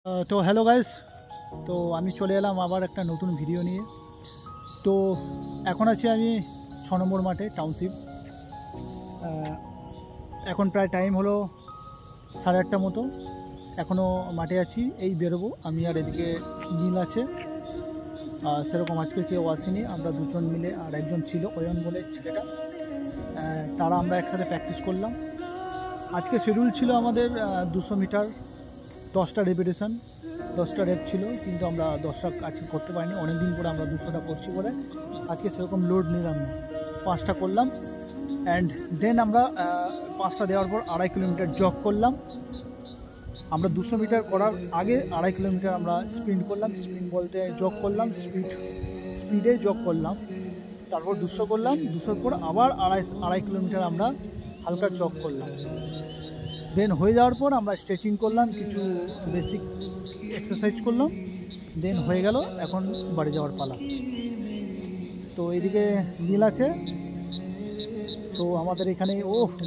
তো hello guys, তো আমি চলে এলাম আবার একটা নতুন ভিডিও নিয়ে। তো এখন আছি আমি 6 নম্বর মাঠে, টাউনশিপ। এখন প্রায় টাইম হলো 8:30 মতো। এখনও মাঠে আছি, এই বেরোবো আমি। আর এদিকে নীল আছে, সেরকম আজকে কেউ আসেনি, আমরা দুজন মিলে আর একজন ছিল অয়ন বলে ছেলেটা, তারা আমরা একসাথে প্র্যাকটিস করলাম। আজকে শিডিউল ছিল আমাদের 200 মিটার, 10টা রেপিটেশন, 10টা রেপ ছিল, কিন্তু আমরা 10টা আজকে করতে পারিনি। অনেক দিন পরে আমরা 200টা করছি বলে আজকে সেরকম লোড নিলাম না, 5টা করলাম। অ্যান্ড দেন আমরা 5টা দেওয়ার পর 2.5 কিলোমিটার জগ করলাম। আমরা 200 মিটার করার আগে 2.5 কিলোমিটার আমরা স্প্রিন্ট করলাম। স্প্রিন্ট বলতে জগ করলাম, স্পিডে জগ করলাম, তারপর 200 করলাম। 200 পর আবার 2.5 কিলোমিটার আমরা হালকা জগ করলাম। দেন হয়ে যাওয়ার পর আমরা স্ট্রেচিং করলাম, কিছু বেসিক এক্সারসাইজ করলাম। দেন হয়ে গেল, এখন বাড়ি যাওয়ার পালা। তো এদিকে নীল আছে, তো আমাদের এখানে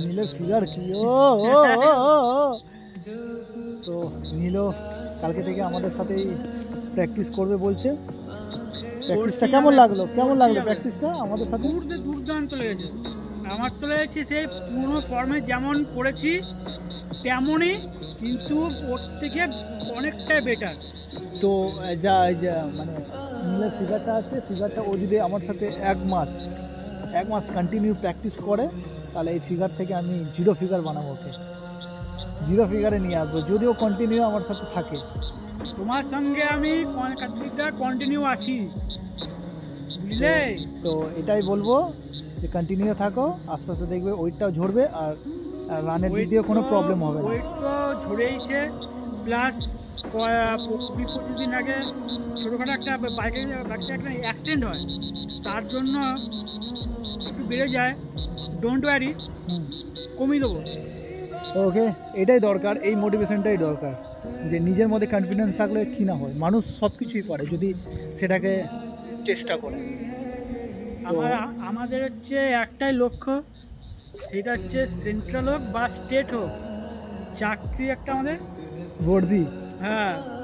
নীলের ফিগার কি! তো নীলও কালকে থেকে আমাদের সাথেই প্র্যাকটিস করবে বলছে। প্র্যাকটিসটা কেমন লাগলো প্র্যাকটিসটা আমাদের সাথে? দুর্দান্ত লেগেছে। আমার তো লেগেছে সেই পুরো ফর্মে যেমন করেছি তেমনই, কিন্তু ওর থেকে অনেকটাই বেটার। তো যা মানে নীলের ফিগারটা আছে, ফিগারটা ও যদি আমার সাথে এক মাস কন্টিনিউ প্র্যাকটিস করে, তাহলে এই ফিগার থেকে আমি 0 ফিগার বানাবো, ওকে 0 ফিগারে নিয়ে আসবো, যদিও কন্টিনিউ আমার সাথে থাকে। তোমার সঙ্গে আমি কন্টিনিউ আছি, বুঝলে? তো এটাই বলবো যে কন্টিনিউ থাকো, আস্তে আস্তে দেখবে ওয়েটটাও ঝরবে, আর রানের দিক দিয়ে কোনো প্রবলেম হবে না। ওয়েট তো ঝরেইছে, প্লাস 20-25 দিন আগে ছোটোখাটো একটা বাইকে একটা অ্যাক্সিডেন্ট হয়, তার জন্য একটু বেড়ে যায়। ডোন্ট ওয়ারি, কমিয়ে দেবো। ওকে, এটাই দরকার, এই মোটিভেশনটাই দরকার, যে নিজের মধ্যে কনফিডেন্স থাকলে কি না হয়, মানুষ সব কিছুই পারে যদি সেটাকে চেষ্টা করে। আমাদের হচ্ছে একটাই লক্ষ্য, সেটা হচ্ছে সেন্ট্রাল হোক বা স্টেট হোক, চাকরি একটা আমাদের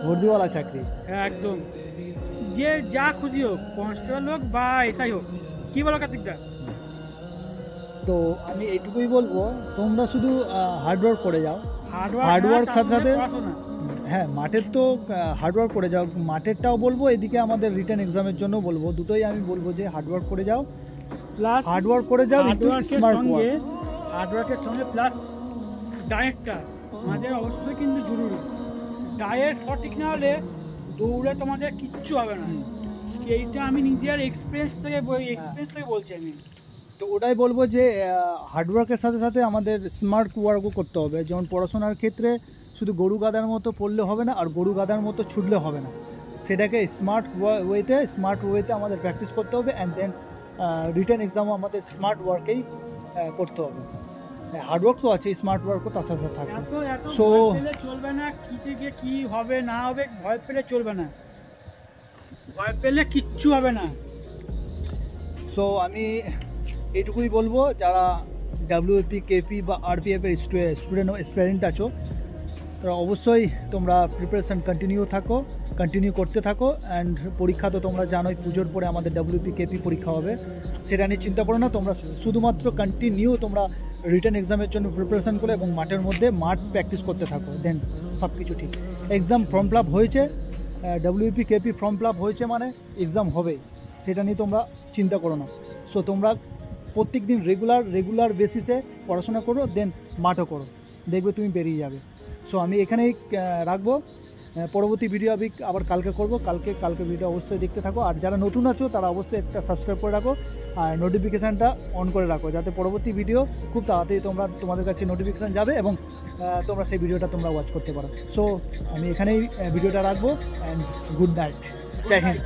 বর্দিওয়ালা চাকরি, একদম, যে যা খুশি হোক, কনস্টেবল হোক বা এসআই হোক। কি বলো কার্তিকদা? তো আমি এইটুকুই বলবো, তোমরা শুধু হার্ডওয়ার্ক করে যাও, হার্ডওয়ার্ক সাথে সাথে হ্যাঁ, মাঠের তো হার্ডওয়ার্ক করে যাও, মাঠেরটাও বলবো, এদিকে আমাদের রিটেন এক্সামের জন্য বলবো, দুটোই আমি বলবো যে হার্ডওয়ার্ক করে যাও, প্লাস হার্ডওয়ার্ক করে যাও, হার্ডওয়ার্কের সঙ্গে প্লাস ডায়েটটা আমাদের অবশ্যই কিন্তু জরুরি। ডায়েট সঠিক না হলে দৌড়ে তোমাদের কিচ্ছু হবে না। এইটা আমি নিজের এক্সপিরিয়েন্স থেকে বলছি আমি। তো ওটাই বলবো যে হার্ডওয়ার্কের সাথে সাথে আমাদের স্মার্ট ওয়ার্কও করতে হবে। যেমন পড়াশোনার ক্ষেত্রে শুধু গরু গাদার মতো পড়লে হবে না, আর গরু গাদার মতো ছুটলে হবে না, সেটাকে স্মার্ট ওয়েতে আমাদের প্র্যাকটিস করতে হবে। অ্যান্ড দেন রিটেন এক্সামও আমাদের স্মার্ট ওয়ার্কেই করতে হবে। হার্ডওয়ার্ক তো আছে, স্মার্ট ওয়ার্কও তার সাথে থাকবে। সো চলবে না, কি থেকে কি হবে না হবে ভয় পেলে চলবে না, ভয় পেলে কিচ্ছু হবে না। সো আমি এইটুকুই বলবো, যারা ডাব্লিউপি, কেপি বা আরপিএফ এর স্টুডেন্ট আছো, তারা অবশ্যই তোমরা প্রিপারেশান কন্টিনিউ করতে থাকো। অ্যান্ড পরীক্ষা তো তোমরা জানোই, পুজোর পরে আমাদের ডাব্লিউপি কেপি পরীক্ষা হবে, সেটা নিয়ে চিন্তা করো না। তোমরা শুধুমাত্র কন্টিনিউ তোমরা রিটেন এক্সামের জন্য প্রিপারেশান করো এবং মাঠের মধ্যে প্র্যাকটিস করতে থাকো, দেন সব কিছু ঠিক। এক্সাম ফর্ম ফিল আপ হয়েছে, WP KP form fill up হয়েছে মানে এক্সাম হবেই, সেটা নিয়ে তোমরা চিন্তা করো না। সো তোমরা প্রত্যেক দিন রেগুলার বেসিসে পড়াশোনা করো, দেন মাঠও করো, দেখবে তুমি বেরিয়ে যাবে। সো আমি এখানেই রাখবো, পরবর্তী ভিডিও আমি আবার কালকে করবো। কালকে ভিডিও অবশ্যই দেখতে থাকো। আর যারা নতুন আছো তারা অবশ্যই একটা সাবস্ক্রাইব করে রাখো আর নোটিফিকেশানটা অন করে রাখো, যাতে পরবর্তী ভিডিও খুব তাড়াতাড়ি তোমাদের কাছে নোটিফিকেশান যাবে এবং তোমরা সেই ভিডিওটা তোমরা ওয়াচ করতে পারো। সো আমি এখানেই ভিডিওটা রাখবো, and good night, Jai Hind.